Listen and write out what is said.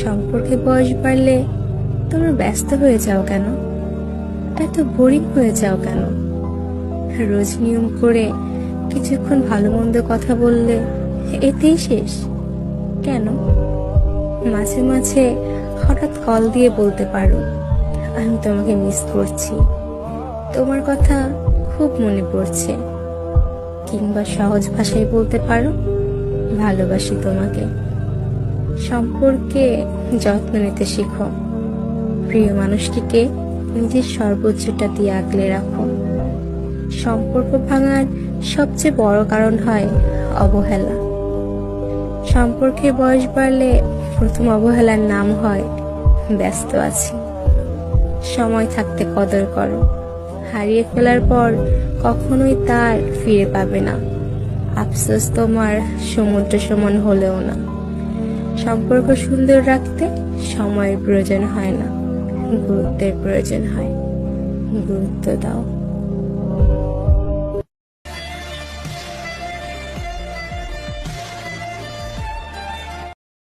সম্পর্কে বয়স বাড়লে তোমরা ব্যস্ত হয়ে যাও কেন? এত বোরিং হয়ে যাও কেন? রোজ নিয়ম করে কিছুক্ষণ ভালো মন্দ কথা বললে এতেই শেষ কেন? মাঝে মাঝে হঠাৎ কল দিয়ে বলতে পারো, আমি তোমাকে মিস করছি, তোমার কথা খুব মনে পড়ছে। কিংবা সহজ ভাষায় বলতে পারো, ভালোবাসি তোমাকে। সম্পর্কে যত্ন নিতে শেখো। প্রিয় মানুষটিকে নিজের সর্বোচ্চটা দিয়ে আগলে রাখো। সম্পর্ক ভাঙার সবচেয়ে বড় কারণ হয় অবহেলা। সম্পর্কের বয়স বাড়লে প্রথম অবহেলার নাম হয় ব্যস্ত আছি। সময় থাকতে কদর করো। হারিয়ে ফেলার পর কখনোই তার ফিরে পাবে না। আফসোস তোমার সমুদ্র সমান হলেও না। সম্পর্ক সুন্দর রাখতে সময়ের প্রয়োজন হয় না, গুরুত্বের প্রয়োজন হয়। গুরুত্ব দাও।